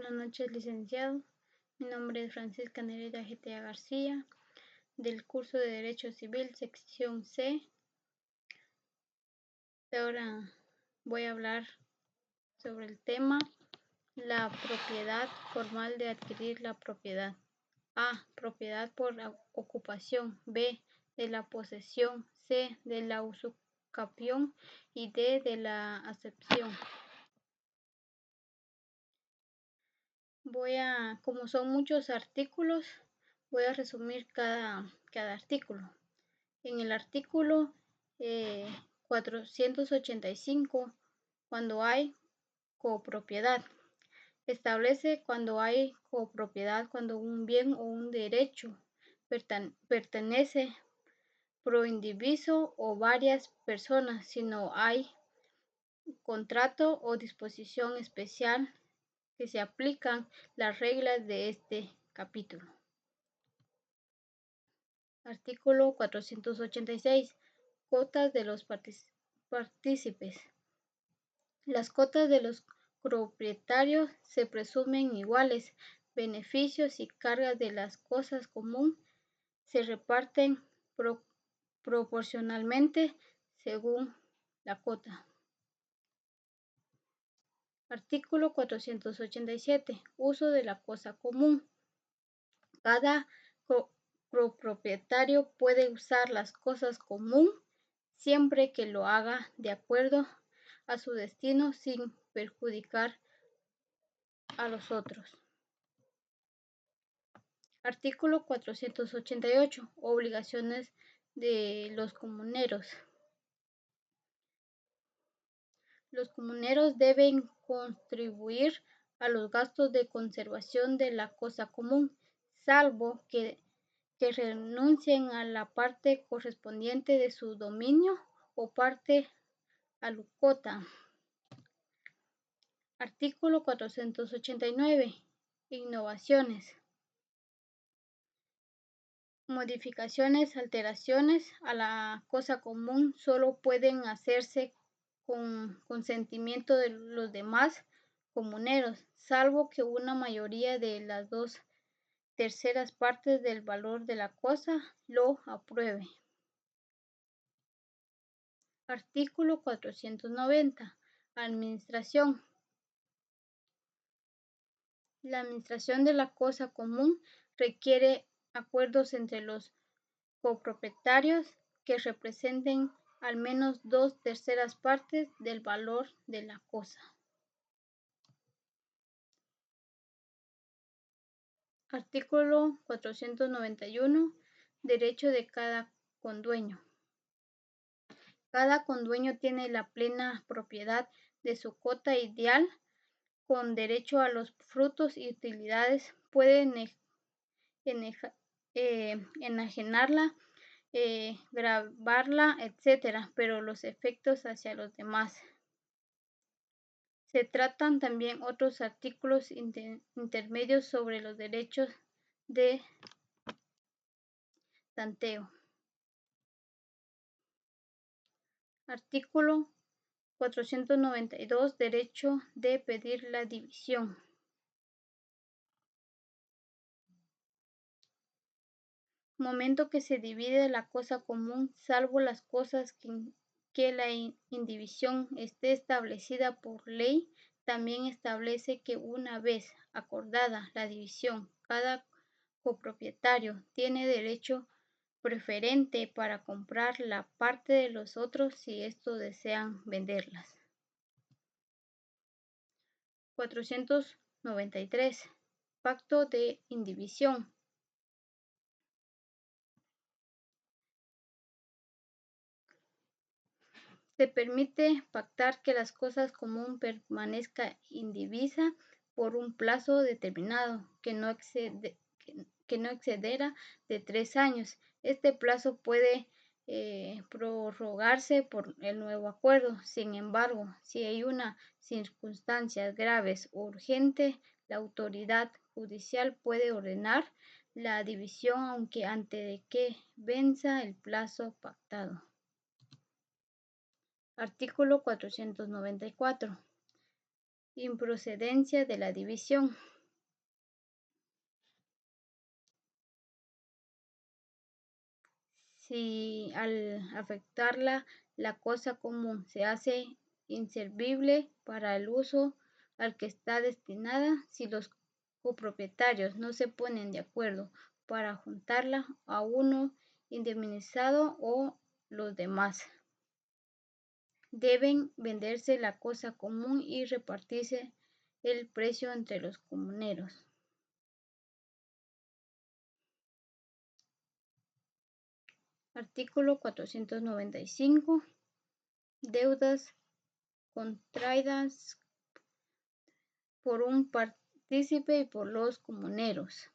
Buenas noches, licenciado. Mi nombre es Francisca Nereida Getea García, del curso de Derecho Civil, sección C. Ahora voy a hablar sobre el tema la propiedad formal de adquirir la propiedad. A. Propiedad por ocupación. B. De la posesión. C. De la usucapión. Y D. De la acepción. Como son muchos artículos, voy a resumir cada artículo. En el artículo 485, cuando hay copropiedad, establece cuando hay copropiedad, cuando un bien o un derecho pertenece pro indiviso o varias personas, si no hay contrato o disposición especial que se aplican las reglas de este capítulo. Artículo 486. Cotas de los partícipes. Las cotas de los propietarios se presumen iguales. Beneficios y cargas de las cosas comunes se reparten proporcionalmente según la cota. Artículo 487. Uso de la cosa común. Cada copropietario puede usar las cosas comunes siempre que lo haga de acuerdo a su destino sin perjudicar a los otros. Artículo 488. Obligaciones de los comuneros. Los comuneros deben contribuir a los gastos de conservación de la cosa común, salvo que renuncien a la parte correspondiente de su dominio o parte alícuota. Artículo 489. Innovaciones. Modificaciones, alteraciones a la cosa común solo pueden hacerse con consentimiento de los demás comuneros, salvo que una mayoría de las 2/3 partes del valor de la cosa lo apruebe. Artículo 490. Administración. La administración de la cosa común requiere acuerdos entre los copropietarios que representen al menos 2/3 partes del valor de la cosa. Artículo 491. Derecho de cada condueño. Cada condueño tiene la plena propiedad de su cota ideal, con derecho a los frutos y utilidades. Puede enajenarla, grabarla, etc., pero los efectos hacia los demás. Se tratan también otros artículos intermedios sobre los derechos de tanteo. Artículo 492. Derecho de pedir la división. Momento que se divide la cosa común, salvo las cosas que la indivisión esté establecida por ley, también establece que una vez acordada la división, cada copropietario tiene derecho preferente para comprar la parte de los otros si estos desean venderlas. 493. Pacto de indivisión. Se permite pactar que las cosas comunes permanezca indivisa por un plazo determinado que no excederá de 3 años. Este plazo puede prorrogarse por el nuevo acuerdo. Sin embargo, si hay una circunstancia graves o urgente, la autoridad judicial puede ordenar la división aunque antes de que venza el plazo pactado. Artículo 494. improcedencia de la división. Si al afectarla la cosa común se hace inservible para el uso al que está destinada, si los copropietarios no se ponen de acuerdo para juntarla a uno indemnizado o los demás, deben venderse la cosa común y repartirse el precio entre los comuneros. Artículo 495. Deudas contraídas por un partícipe y por los comuneros.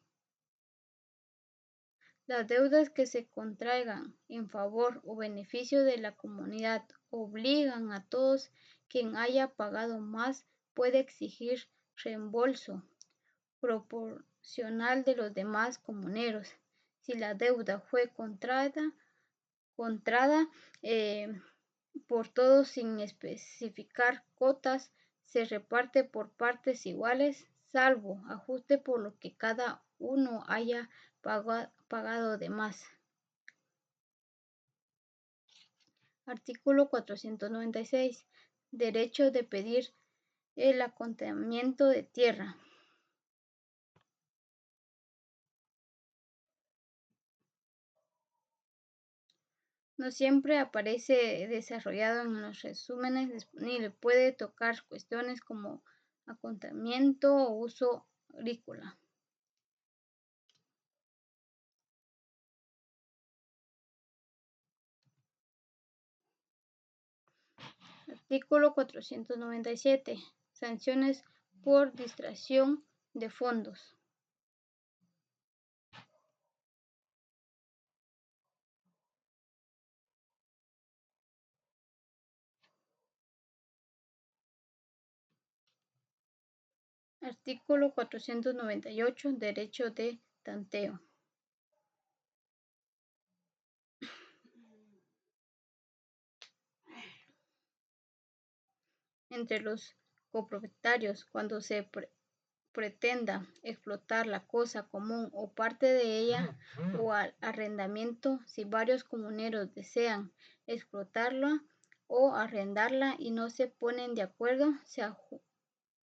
Las deudas que se contraigan en favor o beneficio de la comunidad obligan a todos quien haya pagado más puede exigir reembolso proporcional de los demás comuneros. Si la deuda fue contrada por todos sin especificar cotas, se reparte por partes iguales, salvo ajuste por lo que cada uno haya pagado de más. Artículo 496. Derecho de pedir el acotamiento de tierra. No siempre aparece desarrollado en los resúmenes disponibles. Puede tocar cuestiones como acotamiento o uso agrícola. Artículo 497. Sanciones por distracción de fondos. Artículo 498. Derecho de tanteo. Entre los copropietarios, cuando se pretenda explotar la cosa común o parte de ella o al arrendamiento, si varios comuneros desean explotarla o arrendarla y no se ponen de acuerdo, se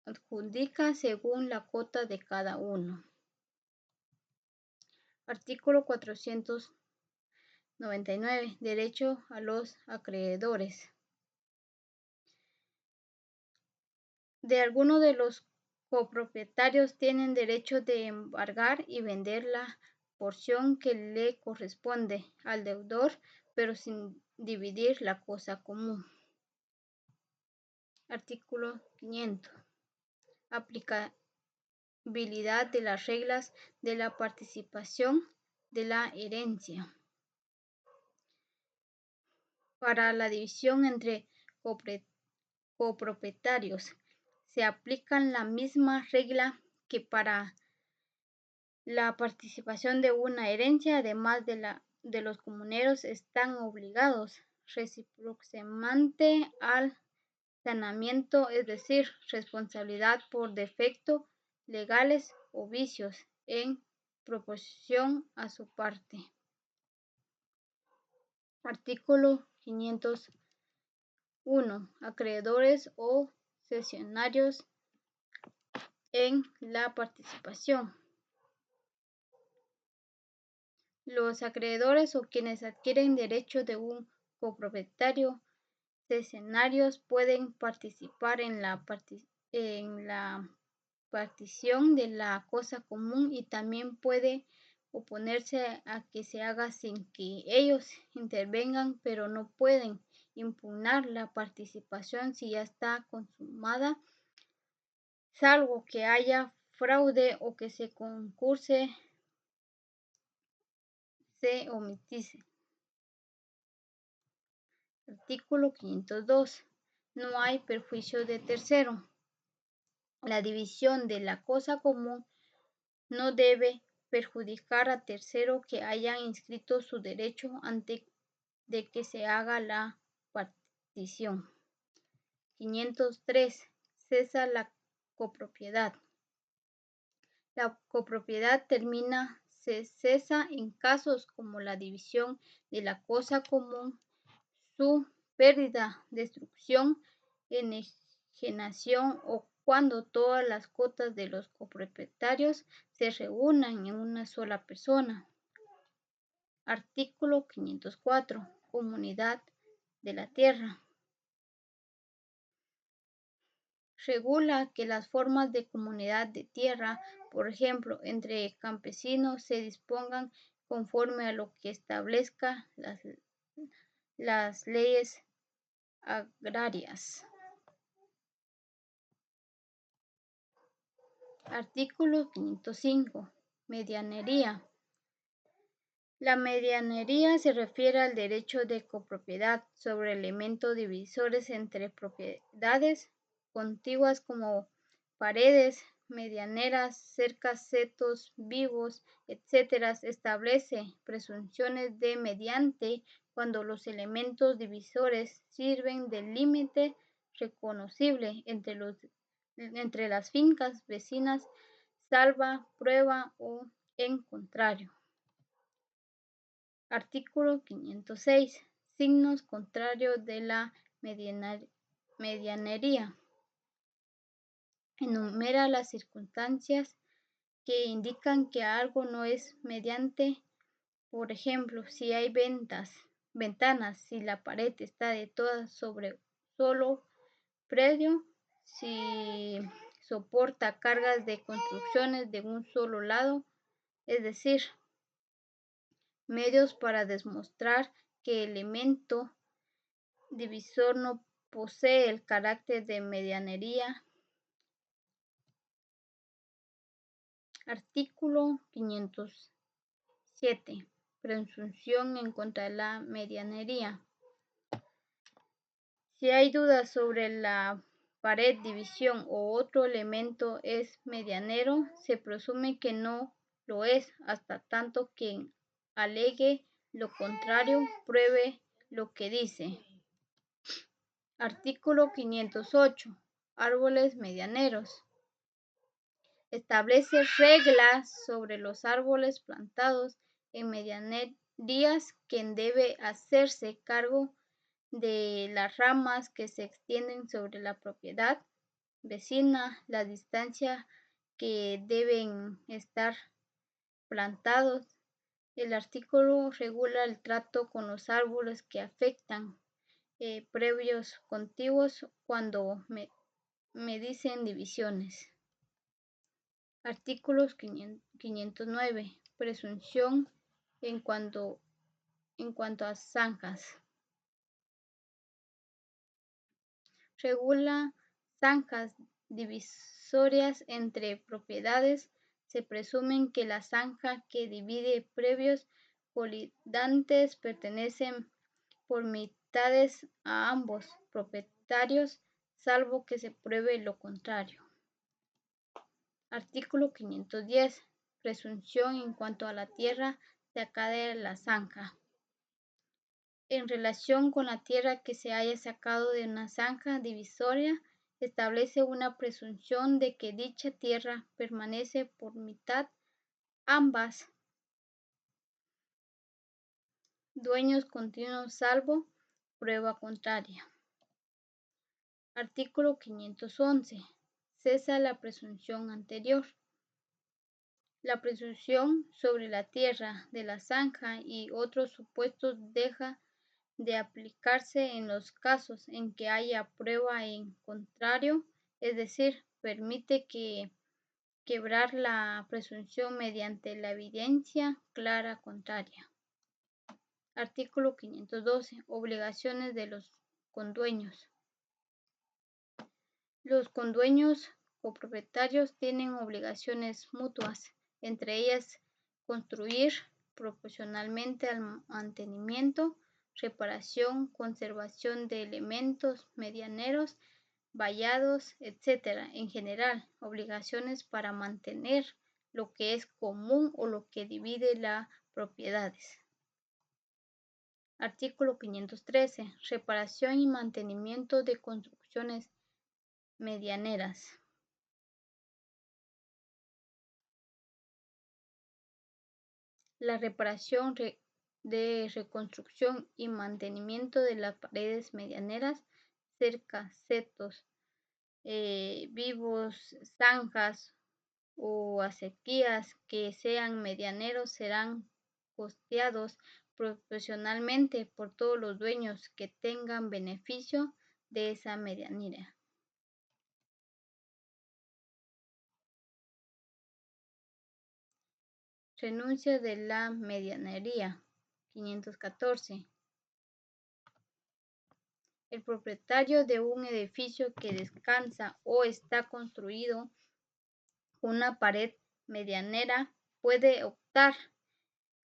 adjudica según la cuota de cada uno. Artículo 499. Derecho a los acreedores. De alguno de los copropietarios tienen derecho de embargar y vender la porción que le corresponde al deudor, pero sin dividir la cosa común. Artículo 500. Aplicabilidad de las reglas de la participación de la herencia. Para la división entre copropietarios se aplican la misma regla que para la participación de una herencia, además de los comuneros están obligados recíprocamente al sanamiento, es decir, responsabilidad por defecto legales o vicios en proporción a su parte. Artículo 501. Acreedores o cesionarios en la participación. Los acreedores o quienes adquieren derecho de un copropietario cesionarios pueden participar en la partición de la cosa común y también puede oponerse a que se haga sin que ellos intervengan, pero no pueden impugnar la participación si ya está consumada, salvo que haya fraude o que se concurse se omitiese. Artículo 502. No hay perjuicio de tercero. La división de la cosa común no debe perjudicar a tercero que hayan inscrito su derecho antes de que se haga la partición. 503. Cesa la copropiedad. La copropiedad se cesa en casos como la división de la cosa común, su pérdida, destrucción, enajenación o cuando todas las cuotas de los copropietarios se reúnan en una sola persona. Artículo 504. Comunidad de la tierra. Regula que las formas de comunidad de tierra, por ejemplo, entre campesinos, se dispongan conforme a lo que establezca las leyes agrarias. Artículo 505. Medianería. La medianería se refiere al derecho de copropiedad sobre elementos divisores entre propiedades contiguas como paredes, medianeras, cercas, setos, vivos, etc. Establece presunciones de mediante cuando los elementos divisores sirven de límite reconocible entre las fincas vecinas, salva, prueba o en contrario. Artículo 506. Signos contrarios de la medianería. Enumera las circunstancias que indican que algo no es mediante, por ejemplo, si hay ventanas, si la pared está de todas sobre solo predio, si soporta cargas de construcciones de un solo lado, es decir, medios para demostrar que el elemento divisor no posee el carácter de medianería. Artículo 507. Presunción en contra de la medianería. Si hay dudas sobre la pared, división o otro elemento es medianero, se presume que no lo es hasta tanto quien alegue lo contrario pruebe lo que dice. Artículo 508. Árboles medianeros. Establece reglas sobre los árboles plantados en medianerías, quien debe hacerse cargo de las ramas que se extienden sobre la propiedad vecina, la distancia que deben estar plantados. El artículo regula el trato con los árboles que afectan previos contiguos cuando me dicen divisiones. Artículos 509. Presunción en cuanto a zanjas. Regula zanjas divisorias entre propiedades. Se presume que la zanja que divide previos colindantes pertenecen por mitades a ambos propietarios, salvo que se pruebe lo contrario. Artículo 510. Presunción en cuanto a la tierra sacada de la zanja. En relación con la tierra que se haya sacado de una zanja divisoria, establece una presunción de que dicha tierra permanece por mitad ambas dueños continuos, salvo prueba contraria. Artículo 511. Cesa la presunción anterior. La presunción sobre la tierra de la zanja y otros supuestos deja de aplicarse en los casos en que haya prueba en contrario, es decir, permite quebrar la presunción mediante la evidencia clara contraria. Artículo 512. Obligaciones de los condueños. Los condueños copropietarios tienen obligaciones mutuas, entre ellas construir proporcionalmente al mantenimiento, reparación, conservación de elementos medianeros, vallados, etc. En general, obligaciones para mantener lo que es común o lo que divide las propiedades. Artículo 513. Reparación y mantenimiento de construcciones medianeras. la reparación, reconstrucción y mantenimiento de las paredes medianeras, cercas, setos, vivos, zanjas o acequias que sean medianeros serán costeados proporcionalmente por todos los dueños que tengan beneficio de esa medianera. Renuncia de la medianería. 514. El propietario de un edificio que descansa o está construido una pared medianera puede optar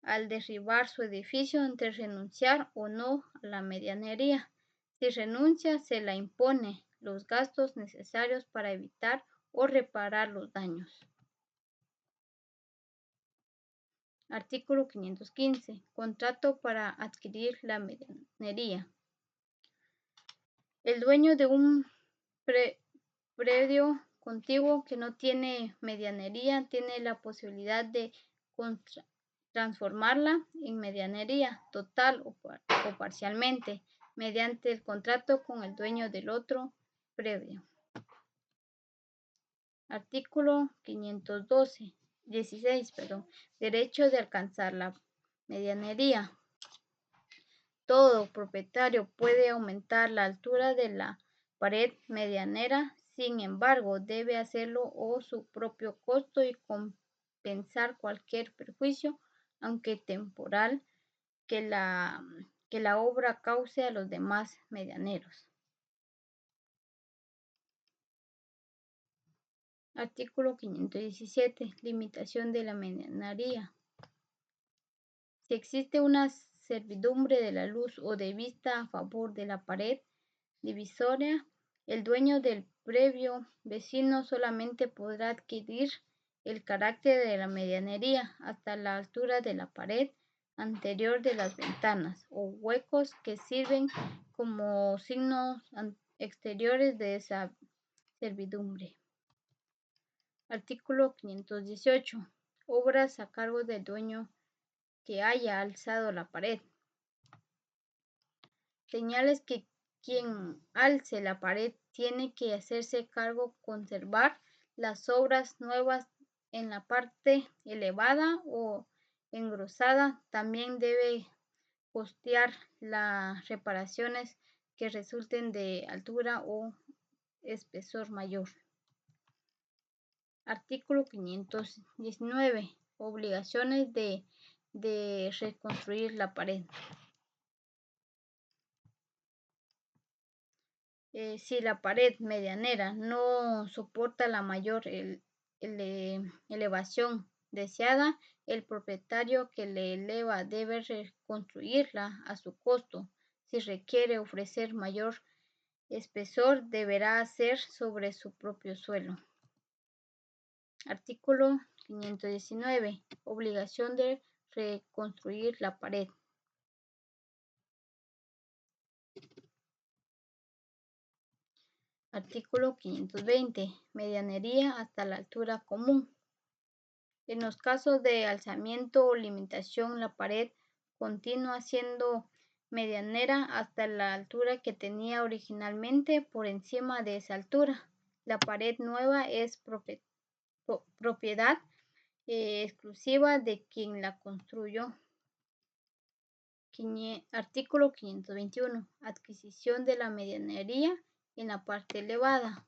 al derribar su edificio entre renunciar o no a la medianería. Si renuncia, se le impone los gastos necesarios para evitar o reparar los daños. Artículo 515. Contrato para adquirir la medianería. El dueño de un predio contiguo que no tiene medianería tiene la posibilidad de transformarla en medianería total o parcialmente mediante el contrato con el dueño del otro predio. Artículo 16. Derecho de alcanzar la medianería. Todo propietario puede aumentar la altura de la pared medianera, sin embargo, debe hacerlo a su propio costo y compensar cualquier perjuicio, aunque temporal, que la obra cause a los demás medianeros. Artículo 517. Limitación de la medianería. Si existe una servidumbre de la luz o de vista a favor de la pared divisoria, el dueño del predio vecino solamente podrá adquirir el carácter de la medianería hasta la altura de la pared anterior de las ventanas o huecos que sirven como signos exteriores de esa servidumbre. Artículo 518. Obras a cargo del dueño que haya alzado la pared. Señales que quien alce la pared tiene que hacerse cargo conservar las obras nuevas en la parte elevada o engrosada. También debe costear las reparaciones que resulten de altura o espesor mayor. Artículo 519. Obligaciones de reconstruir la pared. Si la pared medianera no soporta la mayor elevación deseada, el propietario que le eleva debe reconstruirla a su costo. Si requiere ofrecer mayor espesor, deberá hacer sobre su propio suelo. Artículo 519. Obligación de reconstruir la pared. Artículo 520. Medianería hasta la altura común. En los casos de alzamiento o limitación, la pared continúa siendo medianera hasta la altura que tenía originalmente. Por encima de esa altura, la pared nueva es propiedad exclusiva de quien la construyó. Artículo 521. Adquisición de la medianería en la parte elevada.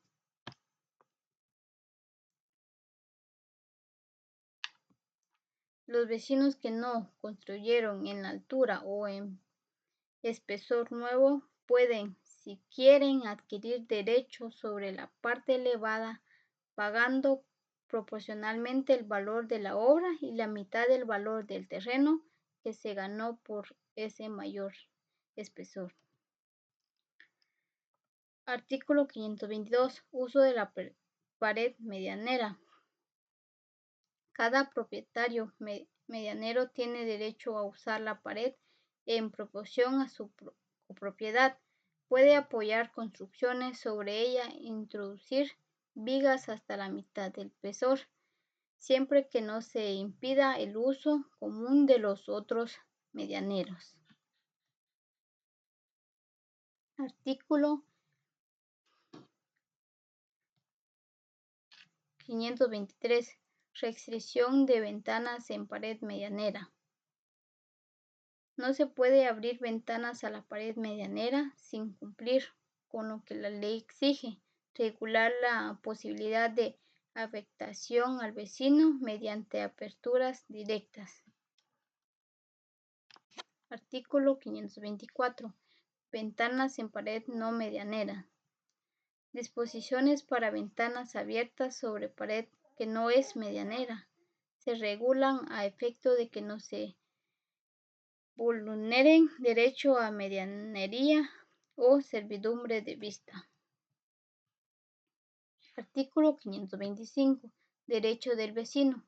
Los vecinos que no construyeron en altura o en espesor nuevo pueden, si quieren, adquirir derechos sobre la parte elevada, pagando proporcionalmente el valor de la obra y la mitad del valor del terreno que se ganó por ese mayor espesor. Artículo 522. Uso de la pared medianera. Cada propietario medianero tiene derecho a usar la pared en proporción a su propiedad. Puede apoyar construcciones sobre ella e introducir vigas hasta la mitad del espesor. siempre que no se impida el uso común de los otros medianeros. Artículo 523. Restricción de ventanas en pared medianera. No se puede abrir ventanas a la pared medianera sin cumplir con lo que la ley exige, regular la posibilidad de afectación al vecino mediante aperturas directas. Artículo 524. Ventanas en pared no medianera. Disposiciones para ventanas abiertas sobre pared que no es medianera. Se regulan a efecto de que no se vulneren derecho a medianería o servidumbre de vista. Artículo 525. Derecho del vecino.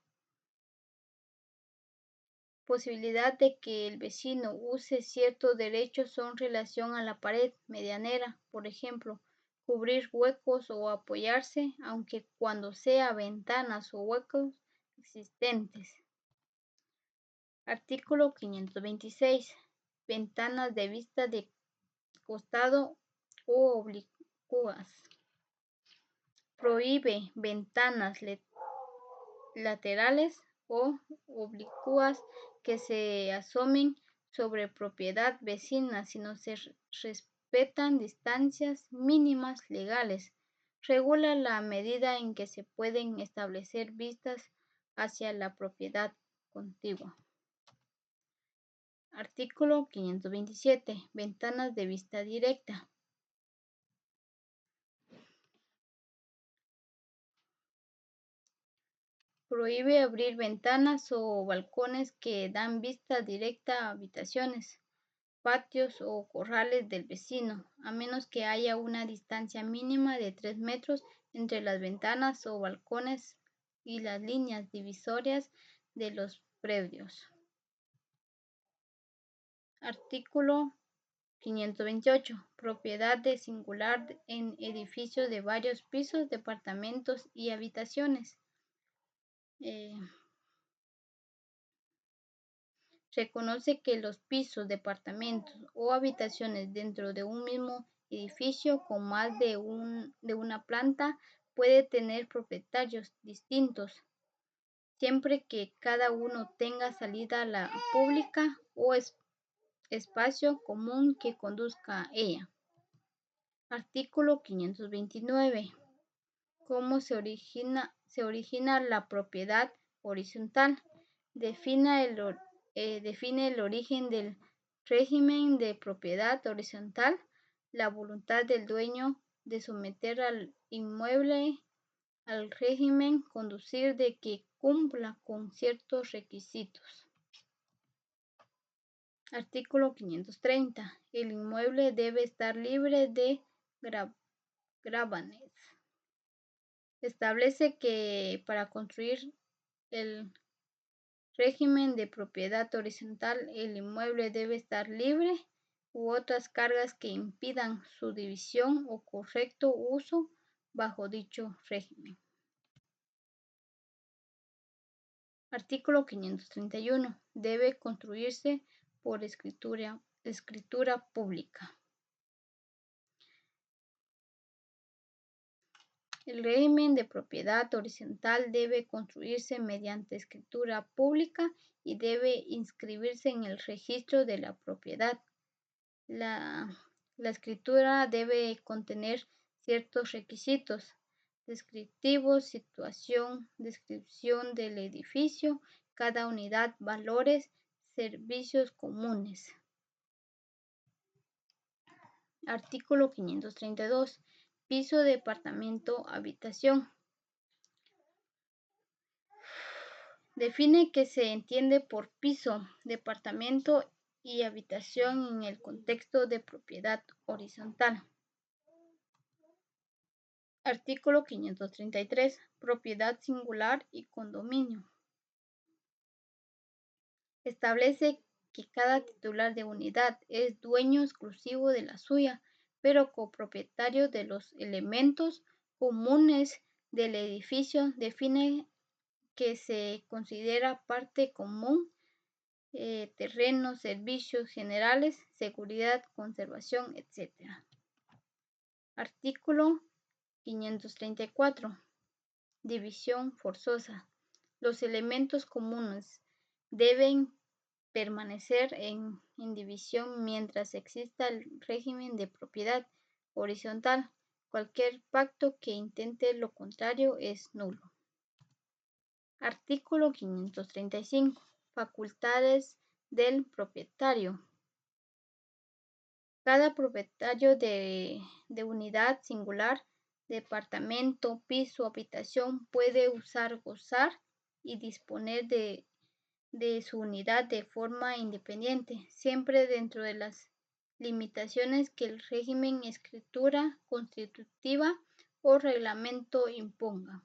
Posibilidad de que el vecino use ciertos derechos son relación a la pared medianera, por ejemplo, cubrir huecos o apoyarse, aunque cuando sea ventanas o huecos existentes. Artículo 526. Ventanas de vista de costado o oblicuas. Prohíbe ventanas laterales o oblicuas que se asomen sobre propiedad vecina si no se respetan distancias mínimas legales. Regula la medida en que se pueden establecer vistas hacia la propiedad contigua. Artículo 527. Ventanas de vista directa. Prohíbe abrir ventanas o balcones que dan vista directa a habitaciones, patios o corrales del vecino, a menos que haya una distancia mínima de 3 metros entre las ventanas o balcones y las líneas divisorias de los predios. Artículo 528. Propiedad de singular en edificios de varios pisos, departamentos y habitaciones. Reconoce que los pisos, departamentos o habitaciones dentro de un mismo edificio con más de una planta puede tener propietarios distintos, siempre que cada uno tenga salida a la pública o espacio común que conduzca a ella. Artículo 529. ¿Cómo se origina la propiedad horizontal? Define el origen del régimen de propiedad horizontal, la voluntad del dueño de someter al inmueble al régimen, conducir de que cumpla con ciertos requisitos. Artículo 530. El inmueble debe estar libre de gravames. Establece que para construir el régimen de propiedad horizontal, el inmueble debe estar libre u otras cargas que impidan su división o correcto uso bajo dicho régimen. Artículo 531. Debe construirse por escritura pública. El régimen de propiedad horizontal debe construirse mediante escritura pública y debe inscribirse en el registro de la propiedad. La escritura debe contener ciertos requisitos descriptivos, situación, descripción del edificio, cada unidad, valores, servicios comunes. Artículo 532. Piso, departamento, habitación. Define qué se entiende por piso, departamento y habitación en el contexto de propiedad horizontal. Artículo 533. Propiedad singular y condominio. Establece que cada titular de unidad es dueño exclusivo de la suya, pero copropietario de los elementos comunes del edificio. Define que se considera parte común, terrenos, servicios generales, seguridad, conservación, etc. Artículo 534. División forzosa. Los elementos comunes deben permanecer en división mientras exista el régimen de propiedad horizontal. Cualquier pacto que intente lo contrario es nulo. Artículo 535. Facultades del propietario. Cada propietario de unidad singular, departamento, piso, habitación puede usar, gozar y disponer de su unidad de forma independiente, siempre dentro de las limitaciones que el régimen, escritura constitutiva o reglamento imponga.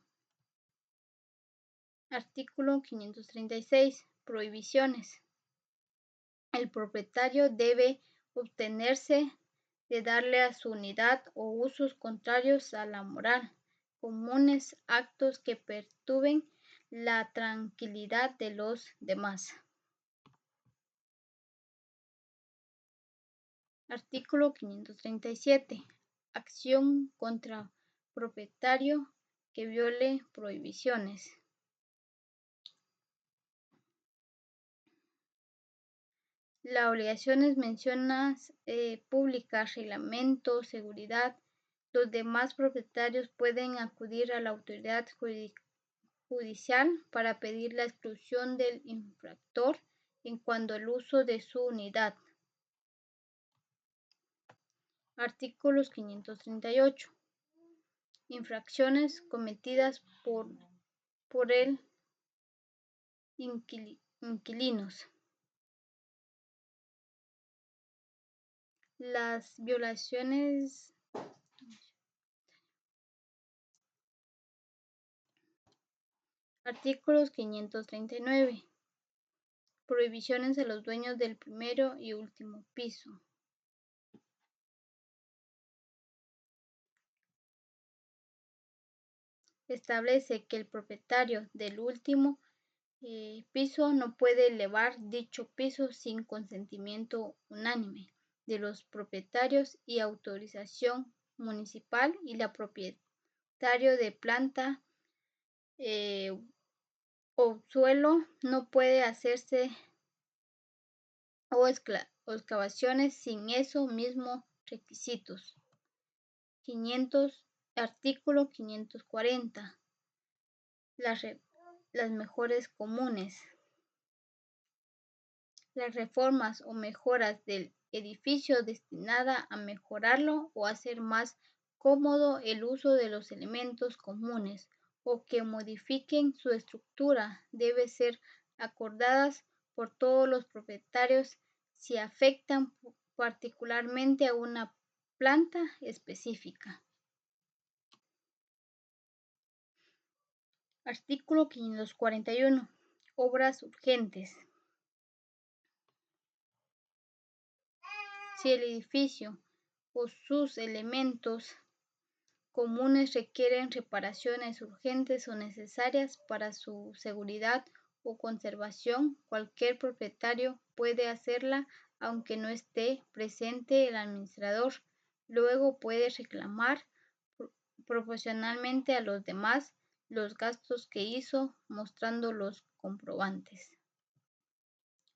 Artículo 536. Prohibiciones. El propietario debe abstenerse de darle a su unidad o usos contrarios a la moral, comunes, actos que perturben la tranquilidad de los demás. Artículo 537. Acción contra propietario que viole prohibiciones. Las obligaciones mencionadas, públicas, reglamento, seguridad, los demás propietarios pueden acudir a la autoridad judicial para pedir la exclusión del infractor en cuanto al uso de su unidad. Artículos 538. Infracciones cometidas por el inquilinos. Las violaciones. Artículos 539. Prohibiciones a los dueños del primero y último piso. Establece que el propietario del último piso no puede elevar dicho piso sin consentimiento unánime de los propietarios y autorización municipal, y la propietario de planta o suelo no puede hacerse o excavaciones sin esos mismos requisitos. Artículo 540. Las mejoras comunes. Las reformas o mejoras del edificio destinada a mejorarlo o hacer más cómodo el uso de los elementos comunes o que modifiquen su estructura deben ser acordadas por todos los propietarios si afectan particularmente a una planta específica. Artículo 541. Obras urgentes. Si el edificio o sus elementos comunes requieren reparaciones urgentes o necesarias para su seguridad o conservación, cualquier propietario puede hacerla aunque no esté presente el administrador. Luego puede reclamar proporcionalmente a los demás los gastos que hizo, mostrando los comprobantes.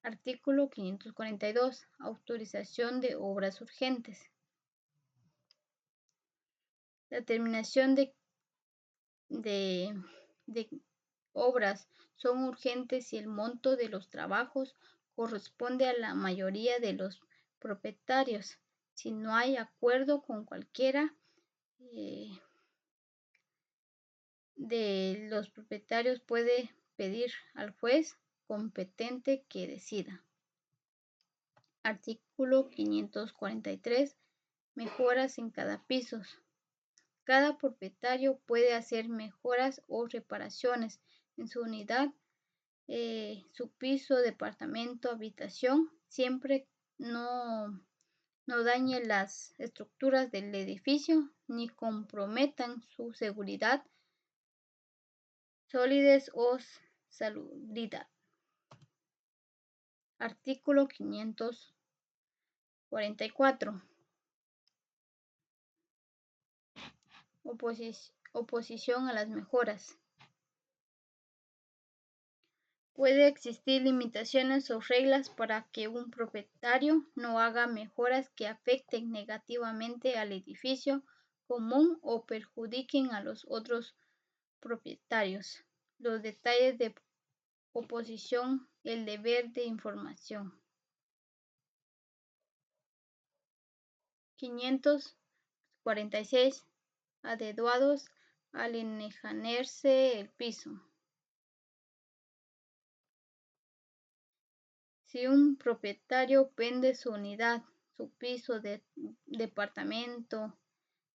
Artículo 542. Autorización de obras urgentes. La terminación de obras son urgentes si el monto de los trabajos corresponde a la mayoría de los propietarios. Si no hay acuerdo con cualquiera de los propietarios, puede pedir al juez competente que decida. Artículo 543. Mejoras en cada piso. Cada propietario puede hacer mejoras o reparaciones en su unidad, su piso, departamento, habitación, siempre no dañe las estructuras del edificio ni comprometan su seguridad solidez o salubridad. Artículo 544. Oposición a las mejoras. Puede existir limitaciones o reglas para que un propietario no haga mejoras que afecten negativamente al edificio común o perjudiquen a los otros propietarios. Los detalles de oposición, el deber de información. 546. Adecuados al enhejarse el piso. Si un propietario vende su unidad, su piso de departamento,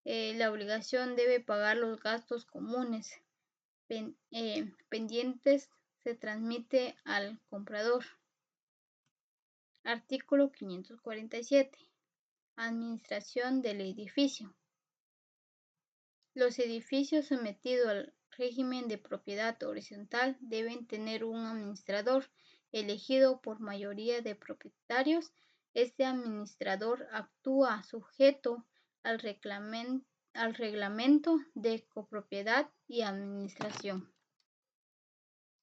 la obligación debe pagar los gastos comunes pendientes, se transmite al comprador. Artículo 547. Administración del edificio. Los edificios sometidos al régimen de propiedad horizontal deben tener un administrador elegido por mayoría de propietarios. Este administrador actúa sujeto al reglamento de copropiedad y administración.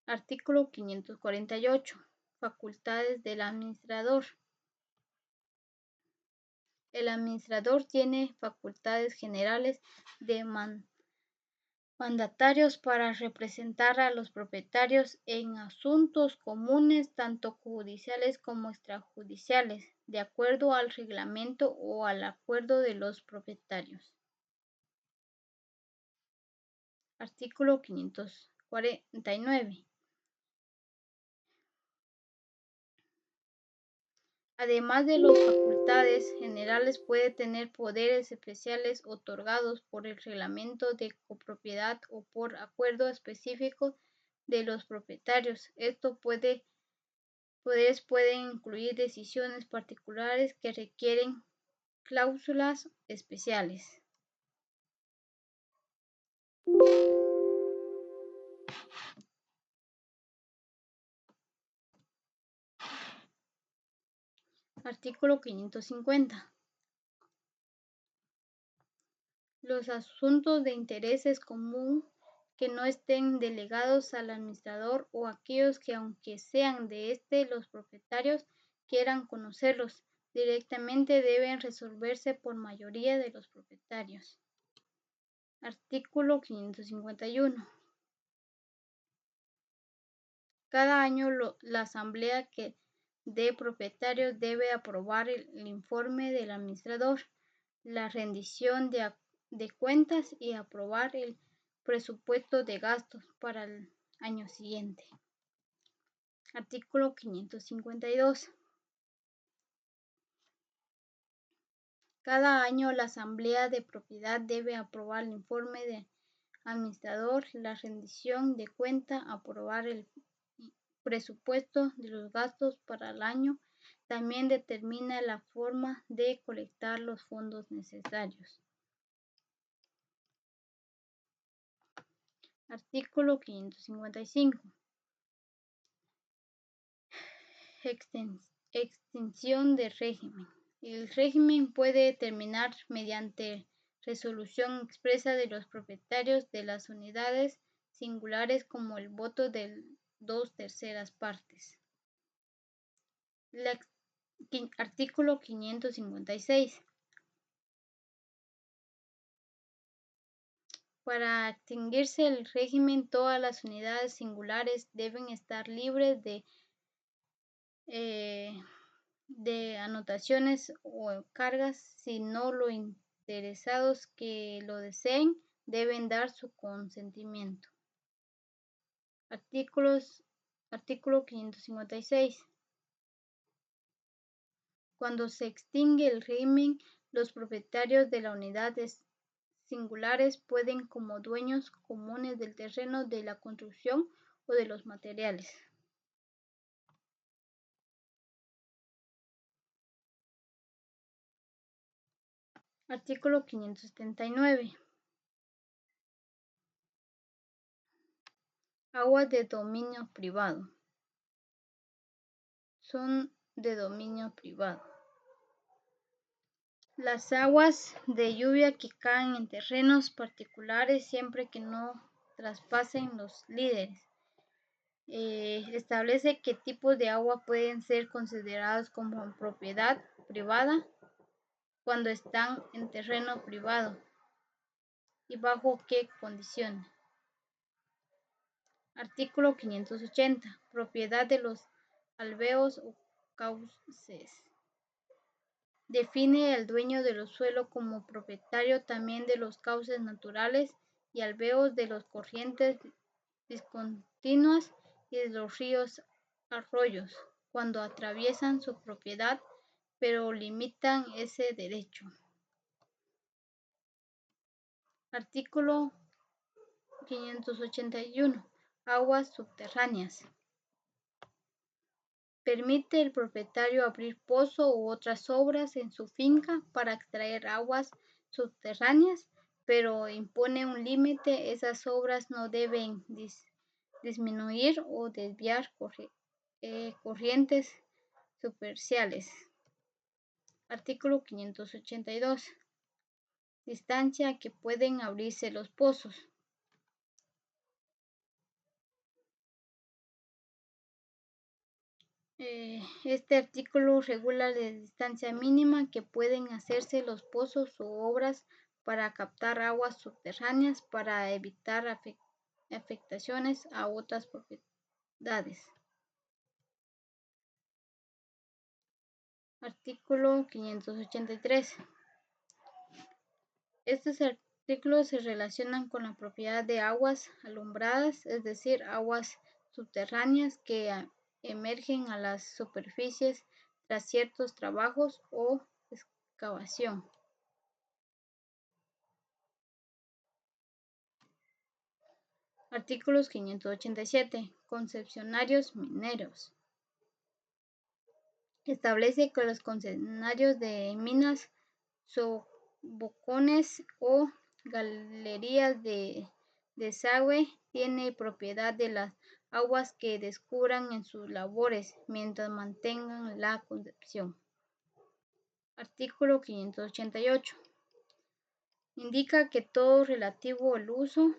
Artículo 548. Facultades del administrador. El administrador tiene facultades generales de mandatarios para representar a los propietarios en asuntos comunes, tanto judiciales como extrajudiciales, de acuerdo al reglamento o al acuerdo de los propietarios. Artículo 549. Además de las facultades generales, puede tener poderes especiales otorgados por el reglamento de copropiedad o por acuerdo específico de los propietarios. Estos poderes pueden incluir decisiones particulares que requieren cláusulas especiales. Artículo 550. Los asuntos de interés común que no estén delegados al administrador o aquellos que, aunque sean de los propietarios quieran conocerlos directamente, deben resolverse por mayoría de los propietarios. Artículo 551. Cada año la asamblea de propietarios debe aprobar el informe del administrador, la rendición de cuentas y aprobar el presupuesto de gastos para el año siguiente. Artículo 552. Cada año la asamblea de propiedad debe aprobar el informe del administrador, la rendición de cuentas, aprobar el presupuesto de los gastos para el año. También determina la forma de colectar los fondos necesarios. Artículo 555. Extinción del régimen. El régimen puede terminar mediante resolución expresa de los propietarios de las unidades singulares como el voto de 2/3 partes. Artículo 556. Para extinguirse el régimen, todas las unidades singulares deben estar libres de anotaciones o cargas. Si no, los interesados que lo deseen deben dar su consentimiento. Artículo 556. Cuando se extingue el régimen, los propietarios de las unidades singulares pueden, como dueños comunes del terreno, de la construcción o de los materiales. Artículo 579. Aguas de dominio privado. Son de dominio privado. Las aguas de lluvia que caen en terrenos particulares siempre que no traspasen los líderes. Establece qué tipos de agua pueden ser considerados como propiedad privada cuando están en terreno privado y bajo qué condiciones. Artículo 580. Propiedad de los alveos o cauces. Define al dueño del suelo como propietario también de los cauces naturales y alveos de las corrientes discontinuas y de los ríos arroyos cuando atraviesan su propiedad, pero limitan ese derecho. Artículo 581. Aguas subterráneas. Permite al propietario abrir pozo u otras obras en su finca para extraer aguas subterráneas, pero impone un límite. Esas obras no deben disminuir o desviar corrientes superficiales. Artículo 582. Distancia a que pueden abrirse los pozos. Este artículo regula la distancia mínima que pueden hacerse los pozos u obras para captar aguas subterráneas para evitar afectaciones a otras propiedades. Artículo 583. Estos artículos se relacionan con la propiedad de aguas alumbradas, es decir, aguas subterráneas que emergen a las superficies tras ciertos trabajos o excavación. Artículos 587. Concesionarios mineros. Establece que los concesionarios de minas, sobocones o galerías de desagüe tienen propiedad de las aguas que descubran en sus labores mientras mantengan la concesión. Artículo 588. Indica que todo relativo al uso,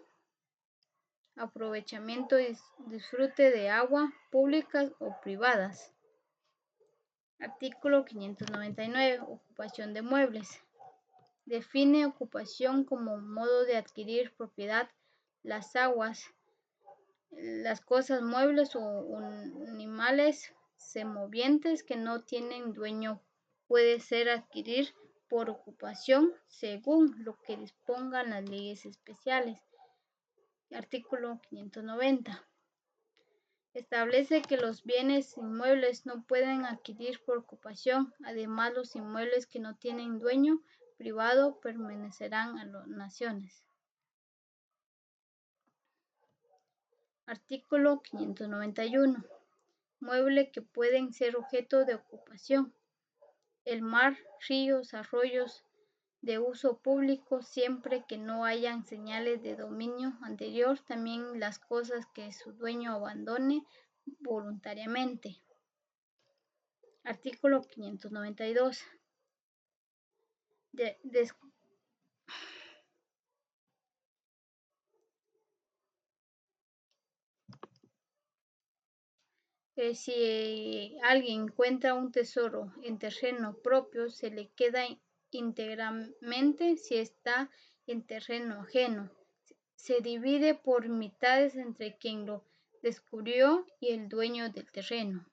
aprovechamiento y disfrute de agua públicas o privadas. Artículo 599. Ocupación de muebles. Define ocupación como modo de adquirir propiedad las aguas, las cosas muebles o animales semovientes que no tienen dueño. Puede ser adquirir por ocupación según lo que dispongan las leyes especiales. Artículo 590. Establece que los bienes inmuebles no pueden adquirir por ocupación. Además, los inmuebles que no tienen dueño privado permanecerán a las naciones. Artículo 591. Muebles que pueden ser objeto de ocupación. El mar, ríos, arroyos de uso público, siempre que no hayan señales de dominio anterior. También las cosas que su dueño abandone voluntariamente. Artículo 592. Si alguien encuentra un tesoro en terreno propio, se le queda íntegramente. Si está en terreno ajeno, se divide por mitades entre quien lo descubrió y el dueño del terreno.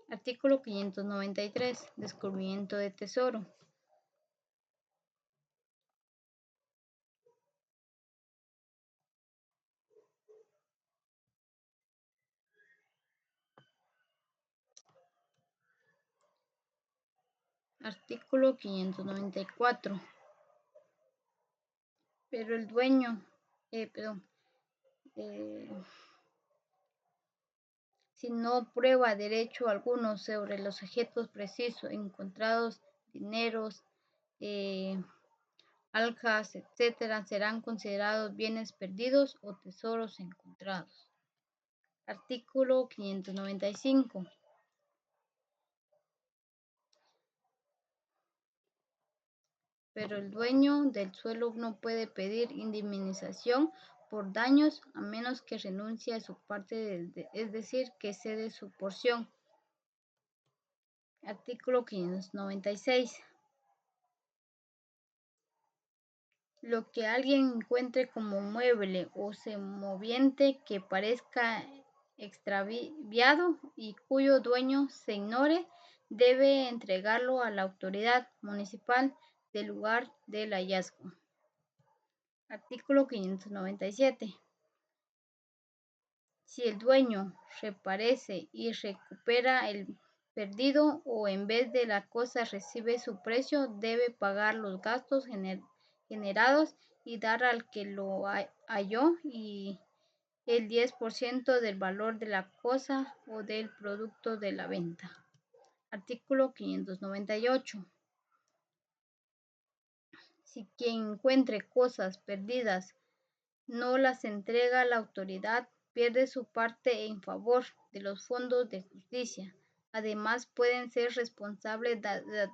Artículo 593. Descubrimiento de tesoro. Artículo 594. Pero el dueño, si no prueba derecho alguno sobre los objetos precisos encontrados, dineros, algas, etc., serán considerados bienes perdidos o tesoros encontrados. Artículo 595. Pero el dueño del suelo no puede pedir indemnización por daños a menos que renuncie a su parte, es decir, que cede su porción. Artículo 596. Lo que alguien encuentre como mueble o semoviente que parezca extraviado y cuyo dueño se ignore, debe entregarlo a la autoridad municipal del lugar del hallazgo. Artículo 597. Si el dueño reaparece y recupera el perdido o en vez de la cosa recibe su precio, debe pagar los gastos generados y dar al que lo halló y el 10% del valor de la cosa o del producto de la venta. Artículo 598. Si quien encuentre cosas perdidas no las entrega a la autoridad, pierde su parte en favor de los fondos de justicia. Además, pueden ser responsables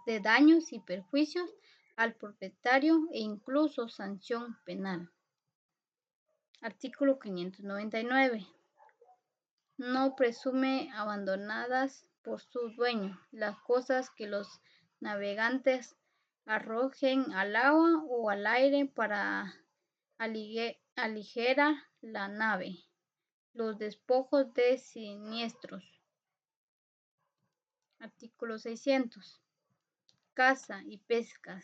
de daños y perjuicios al propietario e incluso sanción penal. Artículo 599. No presume abandonadas por su dueño las cosas que los navegantes arrojen al agua o al aire para aligerar la nave. Los despojos de siniestros. Artículo 600. Caza y pescas.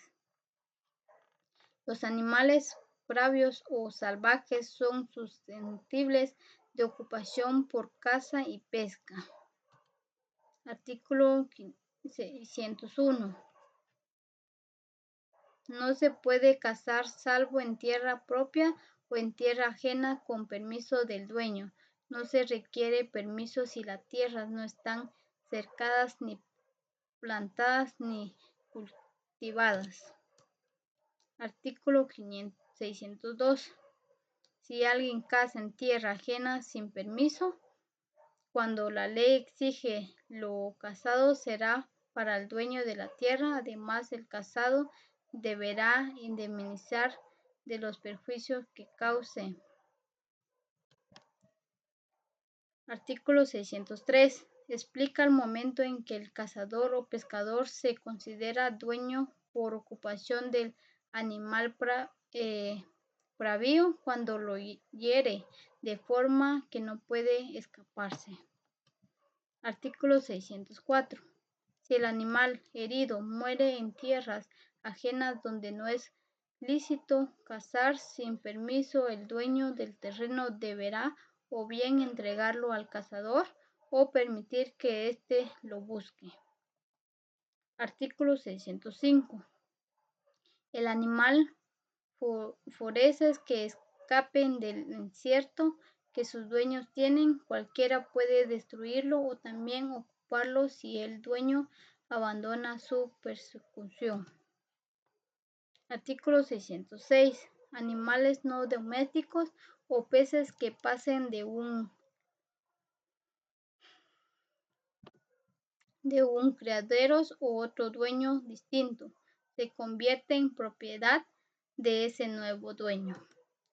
Los animales bravios o salvajes son susceptibles de ocupación por caza y pesca. Artículo 601. No se puede cazar salvo en tierra propia o en tierra ajena con permiso del dueño. No se requiere permiso si las tierras no están cercadas ni plantadas ni cultivadas. Artículo 602. Si alguien caza en tierra ajena sin permiso, cuando la ley exige lo cazado será para el dueño de la tierra. Además, el cazado deberá indemnizar de los perjuicios que cause. Artículo 603. Explica el momento en que el cazador o pescador se considera dueño por ocupación del animal bravío cuando lo hiere de forma que no puede escaparse. Artículo 604. Si el animal herido muere en tierras ajenas donde no es lícito cazar sin permiso, el dueño del terreno deberá o bien entregarlo al cazador o permitir que éste lo busque. Artículo 605. El animal foreces que escapen del encierro que sus dueños tienen, cualquiera puede destruirlo o también ocuparlo si el dueño abandona su persecución. Artículo 606. Animales no domésticos o peces que pasen de un criadero u otro dueño distinto, se convierte en propiedad de ese nuevo dueño.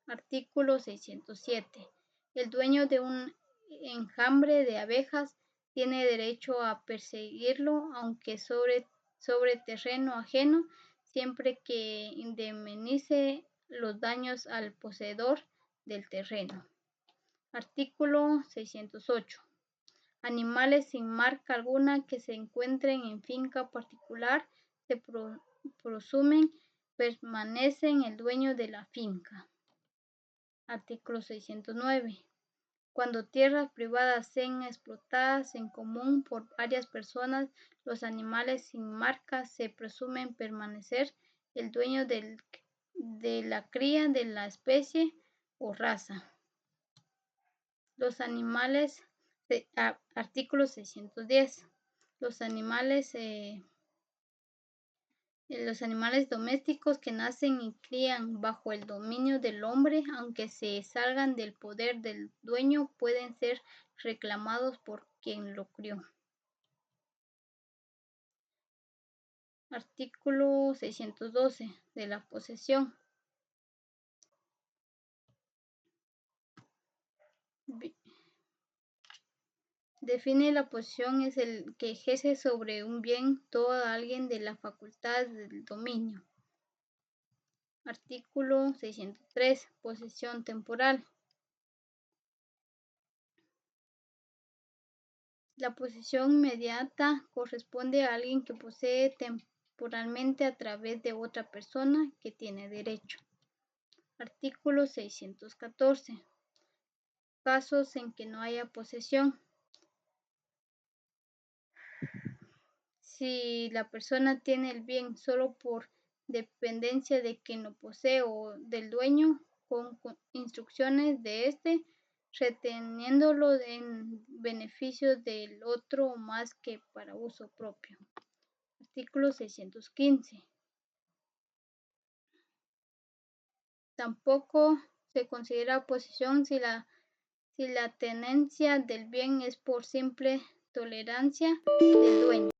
Artículo 607. El dueño de un enjambre de abejas tiene derecho a perseguirlo, aunque sobre terreno ajeno, siempre que indemnice los daños al poseedor del terreno. Artículo 608. Animales sin marca alguna que se encuentren en finca particular se presumen permanecen el dueño de la finca. Artículo 609. Cuando tierras privadas sean explotadas en común por varias personas, los animales sin marca se presumen permanecer el dueño de la cría de la especie o raza. Los animales, artículo 610. Los animales Los animales domésticos que nacen y crían bajo el dominio del hombre, aunque se salgan del poder del dueño, pueden ser reclamados por quien lo crió. Artículo 612 de la posesión. Define la posesión es el que ejerce sobre un bien todo alguien de la facultad del dominio. Artículo 603. Posesión temporal. La posesión inmediata corresponde a alguien que posee temporalmente a través de otra persona que tiene derecho. Artículo 614. Casos en que no haya posesión. Si la persona tiene el bien solo por dependencia de quien lo posee o del dueño, con instrucciones de éste, reteniéndolo en beneficio del otro más que para uso propio. Artículo 615. Tampoco se considera posesión si la tenencia del bien es por simple tolerancia del dueño.